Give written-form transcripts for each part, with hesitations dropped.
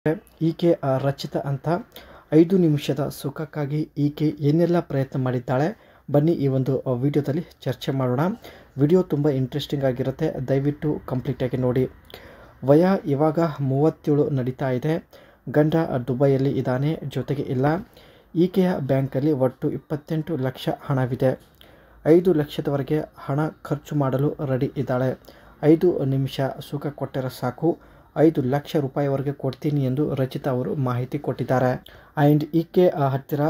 ಈಕೆ ರಚಿತಾ ಅಂತ 5 ನಿಮಿಷದ ಸುಖಕ್ಕಾಗಿ ಈಕೆ ಏನೆಲ್ಲ ಪ್ರಯತ್ನ ಮಾಡಿದ್ದಾಳೆ ಬನ್ನಿ ಈ ಒಂದು ವಿಡಿಯೋದಲ್ಲಿ ಚರ್ಚೆ ಮಾಡೋಣ. ವಿಡಿಯೋ ತುಂಬ ಇಂಟ್ರೆಸ್ಟಿಂಗ್ ಆಗಿರುತ್ತೆ, ದಯವಿಟ್ಟು ಕಂಪ್ಲೀಟಾಗಿ ನೋಡಿ. ವಯ ಇವಾಗ 37 ನಡೀತಾ ಇದೆ. ಗಂಡ ದುಬೈಯಲ್ಲಿ ಇದ್ದಾನೆ, ಜೊತೆಗೆ ಇಲ್ಲ. ಈಕೆಯ ಬ್ಯಾಂಕಲ್ಲಿ ಒಟ್ಟು 28 ಲಕ್ಷ ಹಣವಿದೆ. 5 ಲಕ್ಷದವರೆಗೆ ಹಣ ಖರ್ಚು ಮಾಡಲು ರೆಡಿ ಇದ್ದಾಳೆ. 5 ನಿಮಿಷ ಸುಖ ಕೊಟ್ಟರೆ ಸಾಕು, 5 ಲಕ್ಷ ರೂಪಾಯಿವರೆಗೆ ಕೊಡ್ತೀನಿ ಎಂದು ರಚಿತಾ ಅವರು ಮಾಹಿತಿ ಕೊಟ್ಟಿದ್ದಾರೆ. ಆ್ಯಂಡ್ ಈಕೆ ಹತ್ತಿರ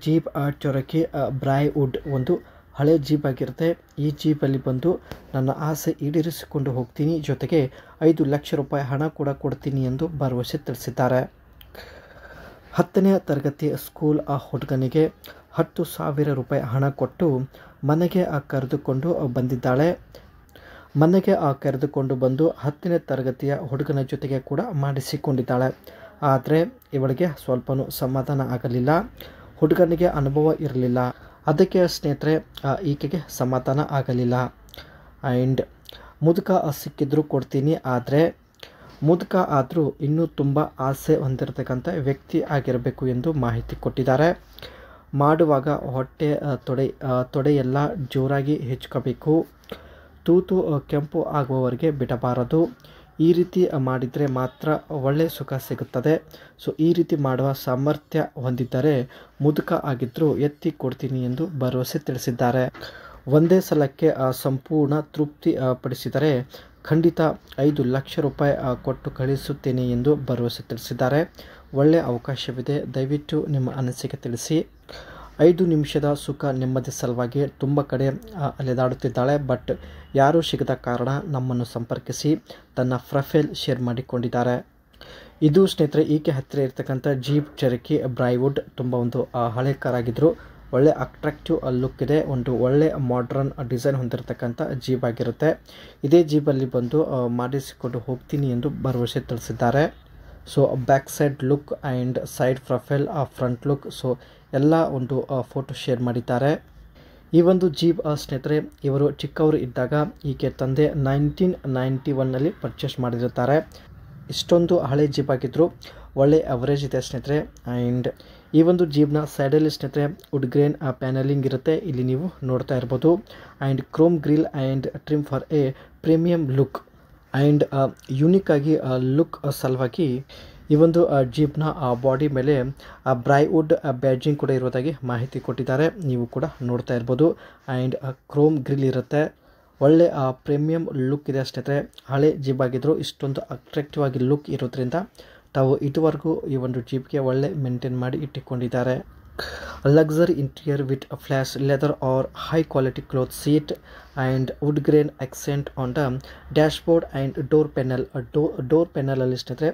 ಜೀಪ್ ಚೊರಕಿ ಬ್ರೈವುಡ್ ಒಂದು ಹಳೆ ಜೀಪ್ ಆಗಿರುತ್ತೆ. ಈ ಜೀಪಲ್ಲಿ ಬಂದು ನನ್ನ ಆಸೆ ಈಡೇರಿಸಿಕೊಂಡು ಹೋಗ್ತೀನಿ, ಜೊತೆಗೆ 5 ಲಕ್ಷ ರೂಪಾಯಿ ಹಣ ಕೂಡ ಕೊಡ್ತೀನಿ ಎಂದು ಭರವಸೆ ತಿಳಿಸಿದ್ದಾರೆ. 10ನೇ ತರಗತಿ ಸ್ಕೂಲ್ ಹುಡುಗನಿಗೆ 10,000 ರೂಪಾಯಿ ಹಣ ಕೊಟ್ಟು ಮನೆಗೆ ಕರೆದುಕೊಂಡು ಬಂದಿದ್ದಾಳೆ. ಮನೆಗೆ ಕರೆದುಕೊಂಡು ಬಂದು 10ನೇ ತರಗತಿಯ ಹುಡುಗನ ಜೊತೆಗೆ ಕೂಡ ಮಾಡಿಸಿಕೊಂಡಿದ್ದಾಳೆ. ಆದರೆ ಇವಳಿಗೆ ಸ್ವಲ್ಪನೂ ಸಮಾಧಾನ ಆಗಲಿಲ್ಲ. ಹುಡುಗನಿಗೆ ಅನುಭವ ಇರಲಿಲ್ಲ, ಅದಕ್ಕೆ ಸ್ನೇಹಿತರೆ ಈಕೆಗೆ ಸಮಾಧಾನ ಆಗಲಿಲ್ಲ. ಆ್ಯಂಡ್ ಮುದುಕ ಸಿಕ್ಕಿದ್ರು ಕೊಡ್ತೀನಿ, ಆದರೆ ಮುದುಕ ಆದರೂ ಇನ್ನೂ ತುಂಬ ಆಸೆ ಹೊಂದಿರತಕ್ಕಂಥ ವ್ಯಕ್ತಿ ಆಗಿರಬೇಕು ಎಂದು ಮಾಹಿತಿ ಕೊಟ್ಟಿದ್ದಾರೆ. ಮಾಡುವಾಗ ಹೊಟ್ಟೆ ತೊಡೆಯೆಲ್ಲ ಜೋರಾಗಿ ಹೆಚ್ಕೋಬೇಕು, ತೂತು ಕೆಂಪು ಆಗುವವರೆಗೆ ಬಿಡಬಾರದು. ಈ ರೀತಿ ಮಾಡಿದರೆ ಮಾತ್ರ ಒಳ್ಳೆ ಸುಖ ಸಿಗುತ್ತದೆ. ಸೊ ಈ ರೀತಿ ಮಾಡುವ ಸಾಮರ್ಥ್ಯ ಹೊಂದಿದ್ದರೆ ಮುದುಕ ಆಗಿದ್ದರೂ ಎತ್ತಿ ಕೊಡ್ತೀನಿ ಎಂದು ಭರವಸೆ ತಿಳಿಸಿದ್ದಾರೆ. ಒಂದೇ ಸಲಕ್ಕೆ ಸಂಪೂರ್ಣ ತೃಪ್ತಿ ಪಡಿಸಿದರೆ ಖಂಡಿತ 5 ಲಕ್ಷ ರೂಪಾಯಿ ಕೊಟ್ಟು ಕಳಿಸುತ್ತೇನೆ ಎಂದು ಭರವಸೆ ತಿಳಿಸಿದ್ದಾರೆ. ಒಳ್ಳೆಯ ಅವಕಾಶವಿದೆ, ದಯವಿಟ್ಟು ನಿಮ್ಮ ಅನಿಸಿಕೆ ತಿಳಿಸಿ. 5 ನಿಮಿಷದ ಸುಖ ನೆಮ್ಮದಿ ಸಲುವಾಗಿ ತುಂಬ ಕಡೆ ಅಲೆದಾಡುತ್ತಿದ್ದಾಳೆ, ಬಟ್ ಯಾರೂ ಸಿಗದ ಕಾರಣ ನಮ್ಮನ್ನು ಸಂಪರ್ಕಿಸಿ ತನ್ನ ಪ್ರೊಫೈಲ್ ಶೇರ್ ಮಾಡಿಕೊಂಡಿದ್ದಾರೆ. ಇದು ಸ್ನೇಹಿತರೆ ಈಕೆ ಹತ್ತಿರ ಇರ್ತಕ್ಕಂಥ ಜೀಪ್ ಚೆರಕಿ ಬ್ರೈವುಡ್. ತುಂಬ ಒಂದು ಹಳೆ ಕಾರ್ ಆಗಿದ್ರು, ಒಳ್ಳೆ ಅಟ್ರಾಕ್ಟಿವ್ ಲುಕ್ ಇದೆ, ಒಂದು ಒಳ್ಳೆ ಮಾಡ್ರನ್ ಡಿಸೈನ್ ಹೊಂದಿರತಕ್ಕಂಥ ಜೀಪ್ ಆಗಿರುತ್ತೆ. ಇದೇ ಜೀಪಲ್ಲಿ ಬಂದು ಮಾಡಿಸಿಕೊಂಡು ಹೋಗ್ತೀನಿ ಎಂದು ಭರವಸೆ ತಿಳಿಸಿದ್ದಾರೆ. So back side look and side profile, front look, so ಎಲ್ಲ ಒಂದು ಫೋಟೋ ಶೇರ್ ಮಾಡಿದ್ದಾರೆ. ಈ ಒಂದು ಜೀಪ್ ಸ್ನೇಹಿತರೆ ಇವರು ಚಿಕ್ಕವರು ಇದ್ದಾಗ ಈಕೆ ತಂದೆ 1991ನಲ್ಲಿ ಪರ್ಚೇಸ್ ಮಾಡಿರುತ್ತಾರೆ. ಇಷ್ಟೊಂದು ಹಳೆ ಜೀಪ್ ಆಗಿದ್ದರು, ಒಳ್ಳೆ ಅವರೇಜ್ ಇದೆ ಸ್ನೇಹಿತರೆ. ಆ್ಯಂಡ್ ಈ ಒಂದು ಜೀಪ್ನ ಸೈಡಲ್ಲಿ ಸ್ನೇಹಿತರೆ ವುಡ್ ಗ್ರೇನ್ ಪ್ಯಾನಲಿಂಗ್ ಇರುತ್ತೆ, ಇಲ್ಲಿ ನೀವು ನೋಡ್ತಾ ಇರ್ಬೋದು. And Chrome grill and trim for A premium look. And unique ಆಗಿ ಲುಕ್ ಸಲುವಾಗಿ ಈ ಒಂದು ಜೀಪ್ನ ಬಾಡಿ ಮೇಲೆ ಬ್ರೈವುಡ್ ಬ್ಯಾಡ್ಜಿಂಗ್ ಕೂಡ ಇರುವುದಾಗಿ ಮಾಹಿತಿ ಕೊಟ್ಟಿದ್ದಾರೆ, ನೀವು ಕೂಡ ನೋಡ್ತಾ ಇರ್ಬೋದು. ಆ್ಯಂಡ್ ಕ್ರೋಮ್ ಗ್ರಿಲ್ ಇರುತ್ತೆ, ಒಳ್ಳೆ ಪ್ರೀಮಿಯಂ ಲುಕ್ ಇದೆ ಸ್ನೇಹಿತರೆ. ಹಳೆ ಜೀಪ್ ಆಗಿದ್ರು ಇಷ್ಟೊಂದು ಅಟ್ರಾಕ್ಟಿವ್ ಆಗಿ ಲುಕ್ ಇರೋದ್ರಿಂದ ತಾವು ಇದುವರೆಗೂ ಈ ಒಂದು ಜೀಪ್ಗೆ ಒಳ್ಳೆ ಮೇಂಟೈನ್ ಮಾಡಿ ಇಟ್ಟುಕೊಂಡಿದ್ದಾರೆ. Luxury interior with plush leather or high quality cloth seat and wood grain accent on the dashboard and door panel. Door ಪೆನಲಲ್ಲಿ ಸ್ನೇಹಿತರೆ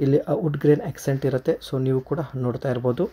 ಇಲ್ಲಿ ವುಡ್ ಗ್ರೇನ್ ಆಕ್ಸೆಂಟ್ ಇರುತ್ತೆ, ಸೊ ನೀವು ಕೂಡ ನೋಡ್ತಾ ಇರ್ಬೋದು.